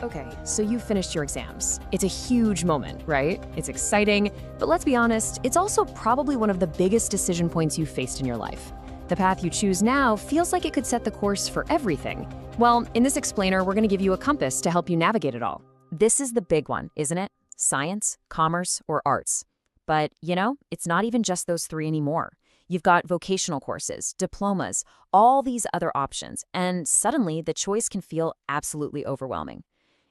Okay, so you finished your exams. It's a huge moment, right? It's exciting, but let's be honest, it's also probably one of the biggest decision points you've faced in your life. The path you choose now feels like it could set the course for everything. Well, in this explainer, we're going to give you a compass to help you navigate it all. This is the big one, isn't it? Science, commerce, or arts. But, it's not even just those three anymore. You've got vocational courses, diplomas, all these other options, and suddenly the choice can feel absolutely overwhelming.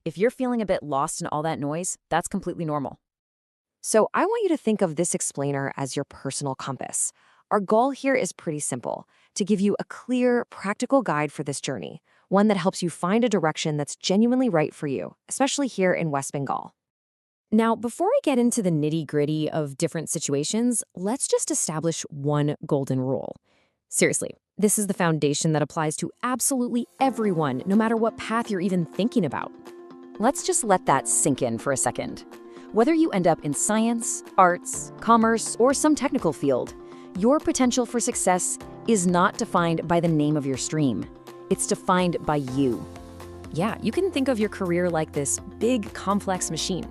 If you're feeling a bit lost in all that noise, that's completely normal. So I want you to think of this explainer as your personal compass. Our goal here is pretty simple, to give you a clear, practical guide for this journey, one that helps you find a direction that's genuinely right for you, especially here in West Bengal. Now, before I get into the nitty-gritty of different situations, let's just establish one golden rule. Seriously, this is the foundation that applies to absolutely everyone, no matter what path you're even thinking about. Let's just let that sink in for a second. Whether you end up in science, arts, commerce, or some technical field, your potential for success is not defined by the name of your stream. It's defined by you. Yeah, you can think of your career like this big, complex machine.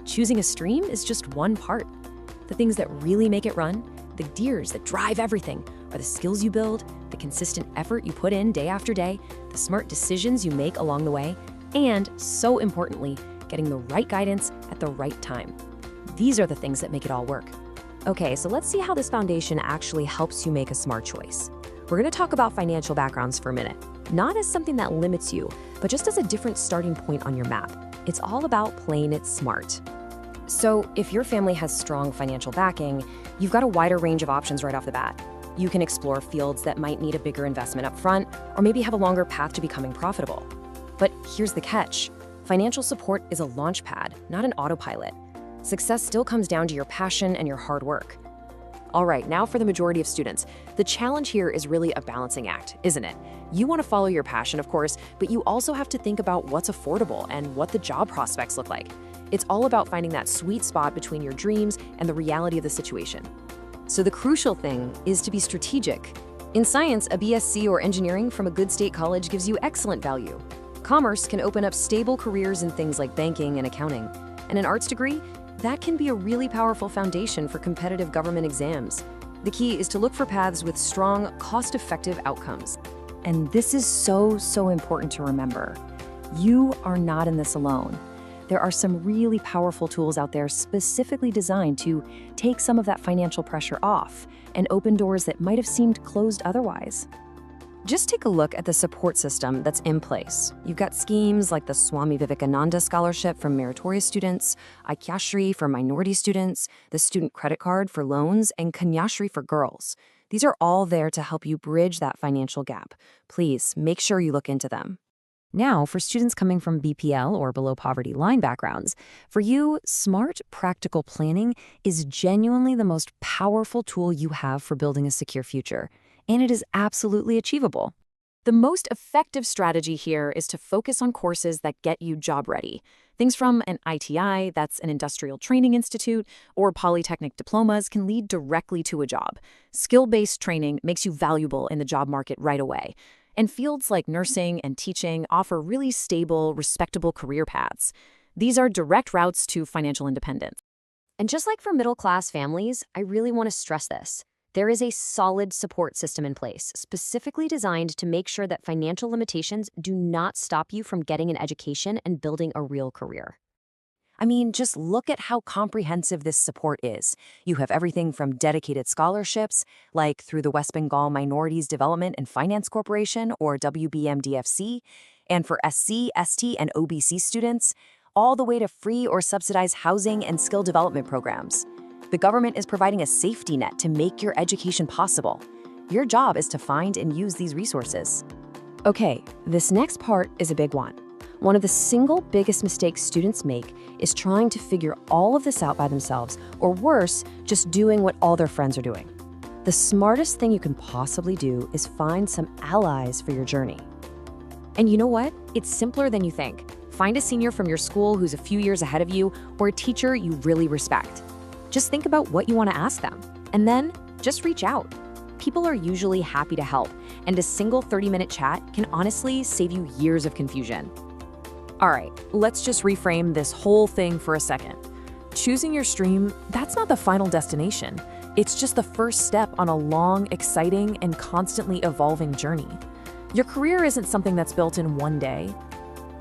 Choosing a stream is just one part. The things that really make it run, the gears that drive everything, are the skills you build, the consistent effort you put in day after day, the smart decisions you make along the way, and, so importantly, getting the right guidance at the right time. These are the things that make it all work. Okay, so let's see how this foundation actually helps you make a smart choice. We're going to talk about financial backgrounds for a minute, not as something that limits you, but just as a different starting point on your map. It's all about playing it smart. So if your family has strong financial backing, you've got a wider range of options right off the bat. You can explore fields that might need a bigger investment up front, or maybe have a longer path to becoming profitable. But here's the catch. Financial support is a launch pad, not an autopilot. Success still comes down to your passion and your hard work. All right, now for the majority of students, the challenge here is really a balancing act, isn't it? You want to follow your passion, of course, but you also have to think about what's affordable and what the job prospects look like. It's all about finding that sweet spot between your dreams and the reality of the situation. So the crucial thing is to be strategic. In science, a BSc or engineering from a good state college gives you excellent value. Commerce can open up stable careers in things like banking and accounting. And an arts degree, that can be a really powerful foundation for competitive government exams. The key is to look for paths with strong, cost-effective outcomes. And this is so important to remember. You are not in this alone. There are some really powerful tools out there specifically designed to take some of that financial pressure off and open doors that might have seemed closed otherwise. Just take a look at the support system that's in place. You've got schemes like the Swami Vivekananda Scholarship for meritorious students, Aikyashri for minority students, the Student Credit Card for loans, and Kanyashri for girls. These are all there to help you bridge that financial gap. Please make sure you look into them. Now, for students coming from BPL or below poverty line backgrounds, for you, smart, practical planning is genuinely the most powerful tool you have for building a secure future. And it is absolutely achievable. The most effective strategy here is to focus on courses that get you job ready. Things from an ITI, that's an industrial training institute, or polytechnic diplomas can lead directly to a job. Skill-based training makes you valuable in the job market right away. And fields like nursing and teaching offer really stable, respectable career paths. These are direct routes to financial independence. And just like for middle-class families, I really want to stress this. There is a solid support system in place, specifically designed to make sure that financial limitations do not stop you from getting an education and building a real career. I mean, just look at how comprehensive this support is. You have everything from dedicated scholarships, like through the West Bengal Minorities Development and Finance Corporation, or WBMDFC, and for SC, ST, and OBC students, all the way to free or subsidized housing and skill development programs. The government is providing a safety net to make your education possible. Your job is to find and use these resources. Okay, this next part is a big one. One of the single biggest mistakes students make is trying to figure all of this out by themselves, or worse, just doing what all their friends are doing. The smartest thing you can possibly do is find some allies for your journey. And you know what? It's simpler than you think. Find a senior from your school who's a few years ahead of you, or a teacher you really respect. Just think about what you want to ask them, and then just reach out. People are usually happy to help, and a single 30-minute chat can honestly save you years of confusion. All right, let's just reframe this whole thing for a second. Choosing your stream, that's not the final destination. It's just the first step on a long, exciting, and constantly evolving journey. Your career isn't something that's built in one day.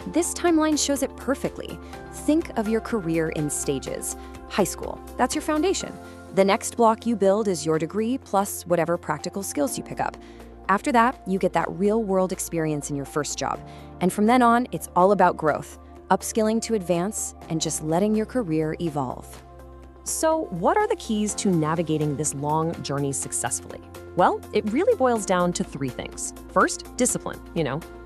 This timeline shows it perfectly. Think of your career in stages. High school, that's your foundation. The next block you build is your degree plus whatever practical skills you pick up. After that, you get that real-world experience in your first job. And from then on, it's all about growth, upskilling to advance, and just letting your career evolve. So, what are the keys to navigating this long journey successfully? Well, it really boils down to 3 things. First, discipline,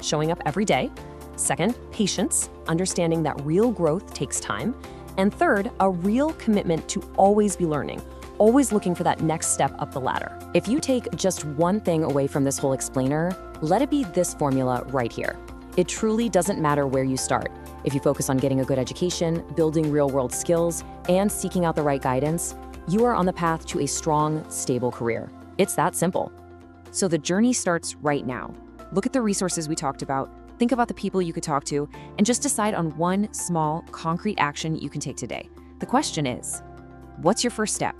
showing up every day. Second, patience, understanding that real growth takes time. And third, a real commitment to always be learning, always looking for that next step up the ladder. If you take just one thing away from this whole explainer, let it be this formula right here. It truly doesn't matter where you start. If you focus on getting a good education, building real-world skills, and seeking out the right guidance, you are on the path to a strong, stable career. It's that simple. So the journey starts right now. Look at the resources we talked about, think about the people you could talk to, and just decide on one small, concrete action you can take today. The question is, what's your first step?